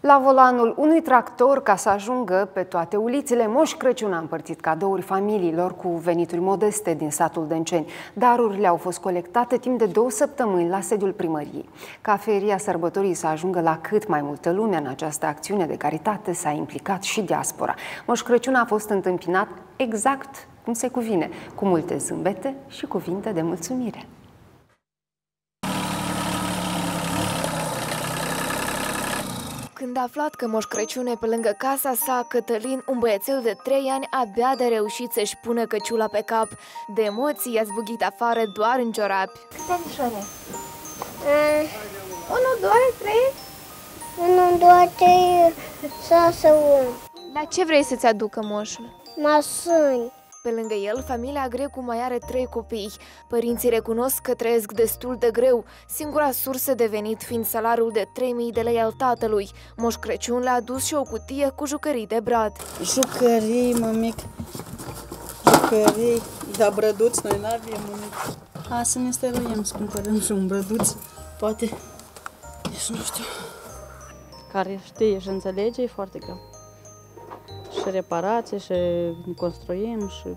La volanul unui tractor, ca să ajungă pe toate ulițele, Moș Crăciun a împărțit cadouri familiilor cu venituri modeste din satul Dânceni. Darurile au fost colectate timp de 2 săptămâni la sediul primăriei. Ca feria sărbătorii să ajungă la cât mai multă lume, în această acțiune de caritate s-a implicat și diaspora. Moș Crăciun a fost întâmpinat exact cum se cuvine, cu multe zâmbete și cuvinte de mulțumire. Când a aflat că Moș Crăciun e pe lângă casa sa, Cătălin, un băiețel de 3 ani, abia de reușit să-și pună căciula pe cap. De emoții i-a zbugit afară doar în ciorapi. Câte anișori? 1, 2, 3? 1, 2, 3, 6, 1. La ce vrei să-ți aducă moșul? Mașini. Pe lângă el, familia Grecu mai are 3 copii. Părinții recunosc că trăiesc destul de greu, singura sursă de venit fiind salariul de 3.000 de lei al tatălui. Moș Crăciun le-a adus și o cutie cu jucării de brad. Jucării, mămic, jucării, dar brăduți noi n-avem, mămic. Hai să ne stăruiem să cumpărăm și un brăduț, poate, deci nu știu. Care știe și înțelege, e foarte greu. Și reparație, și construim, și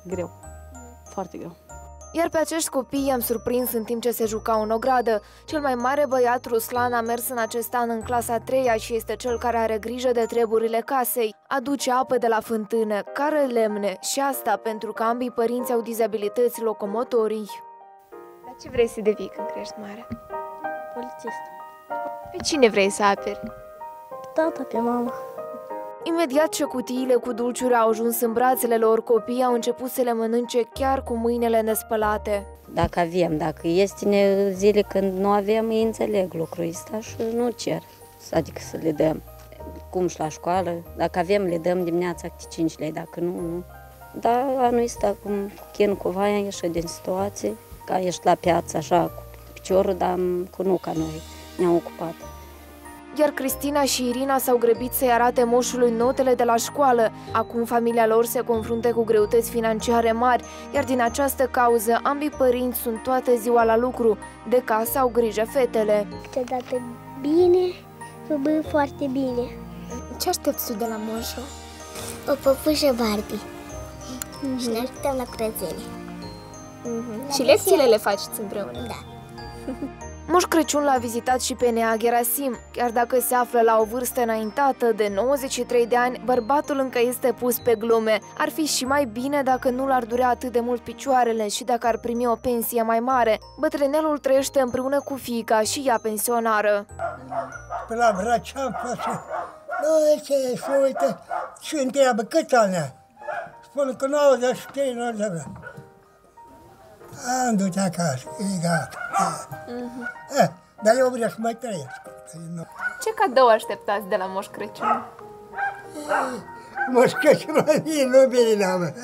greu, foarte greu. Iar pe acești copii i-am surprins în timp ce se jucau în ogradă. Cel mai mare băiat, Ruslan, a mers în acest an în clasa 3-a și este cel care are grijă de treburile casei. Aduce apă de la fântână, cară lemne și asta pentru că ambii părinți au dizabilități locomotorii. Dar ce vrei să devii când crești mare? Polițist. Pe cine vrei să aperi? Tata, pe mama. Imediat ce cutiile cu dulciuri au ajuns în brațele lor, copiii au început să le mănânce chiar cu mâinile nespălate. Dacă avem, dacă este zile când nu avem, îi înțeleg lucrul ăsta și nu cer, adică să le dăm. Cum și la școală, dacă avem, le dăm dimineața câte 5 lei, dacă nu, nu. Dar anul ăsta, cum chin cumva, am ieșit din situație, că a ieșit la piață așa cu piciorul, dar cu nuca noi ne-am ocupat. Iar Cristina și Irina s-au grăbit să-i arate moșului notele de la școală. Acum familia lor se confruntă cu greutăți financiare mari, iar din această cauză ambii părinți sunt toată ziua la lucru. De casă au grijă fetele. Câteodată bine, bă, foarte bine. Ce aștepți tu de la moșul? O păpușă Barbie. Și ne așteptăm la curățenie. Și lecțiile le faceți împreună? Da. Moș Crăciun l-a vizitat și pe Nea Gerasim. Chiar dacă se află la o vârstă înaintată de 93 de ani, bărbatul încă este pus pe glume. Ar fi și mai bine dacă nu l-ar durea atât de mult picioarele și dacă ar primi o pensie mai mare. Bătrânelul trăiește împreună cu fiica și ea pensionară. Pe la Brăcean face, nu ce, și uite, și întreabă câți ani ai? Spune că 93, 92. Am dus acasă, e gata. Dar eu vreau să mai trăiesc. Ce cadou așteptați de la Moș Crăciun? Moș Crăciun nu bine n-am.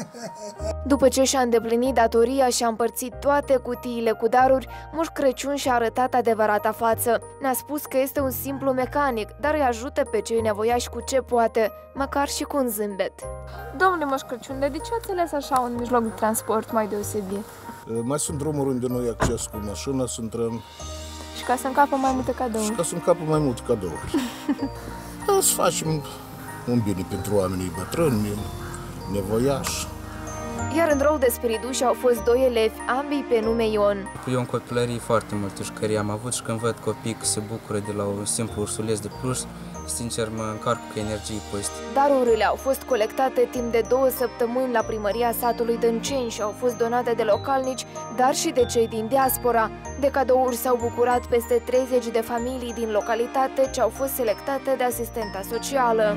După ce și-a îndeplinit datoria și a împărțit toate cutiile cu daruri, Moș Crăciun și-a arătat adevărata față. Ne-a spus că este un simplu mecanic, dar îi ajută pe cei nevoiași cu ce poate, măcar și cu un zâmbet. Domnule Moș Crăciun, de ce ați ales așa un mijloc de transport mai deosebit? Mai sunt drumuri unde nu e acces cu mașină, să intrăm. Și ca să încapă mai multe cadouri. Și ca să încapă mai multe cadouri. Să facem un bine pentru oamenii bătrâni, nevoiași. Iar în rol de spiriduși au fost 2 elevi, ambii pe nume Ion. Eu în copilărie foarte multe jucării am avut și când văd copii că se bucură de la un simplu ursuleț de pluș, sincer mă încarc cu energie pozitivă. Darurile au fost colectate timp de 2 săptămâni la primăria satului Dânceni și au fost donate de localnici, dar și de cei din diaspora. De cadouri s-au bucurat peste 30 de familii din localitate ce au fost selectate de asistenta socială.